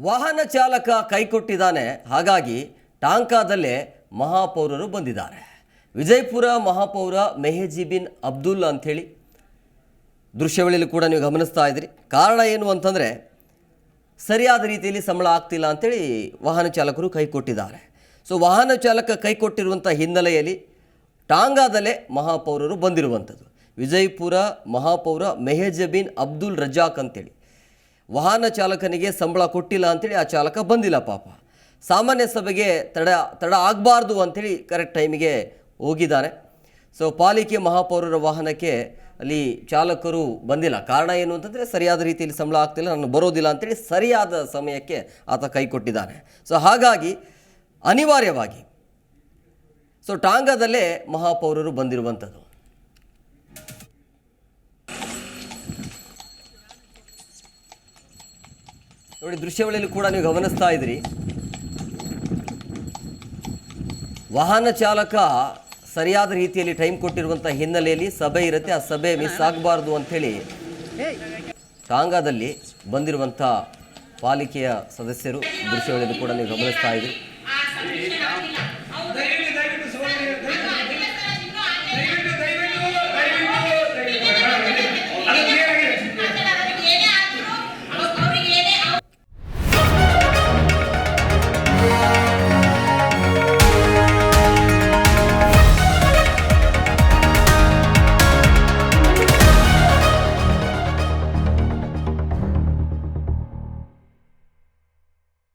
ವಾಹನ ಚಾಲಕ ಕೈಕೊಟ್ಟಿದ್ದಾನೆ, ಹಾಗಾಗಿ ಟಾಂಕಾದಲ್ಲೇ ಮಹಾಪೌರರು ಬಂದಿದ್ದಾರೆ. ವಿಜಯಪುರ ಮಹಾಪೌರ ಮೆಹಜಿಬಿನ್ ಅಬ್ದುಲ್ ಅಂಥೇಳಿ ದೃಶ್ಯಾವಳಿಯಲ್ಲಿ ಕೂಡ ನೀವು ಗಮನಿಸ್ತಾ ಇದ್ದೀರಿ. ಕಾರಣ ಏನು ಅಂತಂದರೆ ಸರಿಯಾದ ರೀತಿಯಲ್ಲಿ ಸಂಬಳ ಆಗ್ತಿಲ್ಲ ಅಂಥೇಳಿ ವಾಹನ ಚಾಲಕರು ಕೈಕೊಟ್ಟಿದ್ದಾರೆ. ಸೊ ವಾಹನ ಚಾಲಕ ಕೈಕೊಟ್ಟಿರುವಂಥ ಹಿನ್ನೆಲೆಯಲ್ಲಿ ಟಾಂಗಾದಲ್ಲೇ ಮಹಾಪೌರರು ಬಂದಿರುವಂಥದ್ದು. ವಿಜಯಪುರ ಮಹಾಪೌರ ಮೆಹಜಬಿನ್ ಅಬ್ದುಲ್ ರಜಾಕ್ ಅಂತೇಳಿ ವಾಹನ ಚಾಲಕನಿಗೆ ಸಂಬಳ ಕೊಟ್ಟಿಲ್ಲ ಅಂಥೇಳಿ ಆ ಚಾಲಕ ಬಂದಿಲ್ಲ. ಪಾಪ ಸಾಮಾನ್ಯ ಸಭೆಗೆ ತಡ ಆಗಬಾರ್ದು ಅಂಥೇಳಿ ಕರೆಕ್ಟ್ ಟೈಮಿಗೆ ಹೋಗಿದ್ದಾನೆ. ಸೊ ಪಾಲಿಕೆ ಮಹಾಪೌರರ ವಾಹನಕ್ಕೆ ಅಲ್ಲಿ ಚಾಲಕರು ಬಂದಿಲ್ಲ. ಕಾರಣ ಏನು ಅಂತಂದರೆ ಸರಿಯಾದ ರೀತಿಯಲ್ಲಿ ಸಂಬಳ ಆಗ್ತಿಲ್ಲ, ನಾನು ಬರೋದಿಲ್ಲ ಅಂಥೇಳಿ ಸರಿಯಾದ ಸಮಯಕ್ಕೆ ಆತ ಕೈ ಕೊಟ್ಟಿದ್ದಾನೆ. ಸೊ ಹಾಗಾಗಿ ಅನಿವಾರ್ಯವಾಗಿ ಟಾಂಗಾದಲ್ಲೇ ಮಹಾಪೌರರು ಬಂದಿರುವಂಥದ್ದು. ನೋಡಿ, ದೃಶ್ಯಾವಳಿಯಲ್ಲಿ ಕೂಡ ನೀವು ಗಮನಿಸ್ತಾ ಇದ್ದೀರಿ. ವಾಹನ ಚಾಲಕ ಸರಿಯಾದ ರೀತಿಯಲ್ಲಿ ಟೈಮ್ ಕೊಟ್ಟಿರುವಂಥ ಹಿನ್ನೆಲೆಯಲ್ಲಿ ಸಭೆ ಇರುತ್ತೆ, ಆ ಸಭೆ ಮಿಸ್ ಆಗಬಾರ್ದು ಅಂಥೇಳಿ ಟಾಂಗಾದಲ್ಲಿ ಬಂದಿರುವಂಥ ಪಾಲಿಕೆಯ ಸದಸ್ಯರು ದೃಶ್ಯಾವಳಿಯಲ್ಲಿ ಕೂಡ ನೀವು ಗಮನಿಸ್ತಾ ಇದ್ದೀರಿ.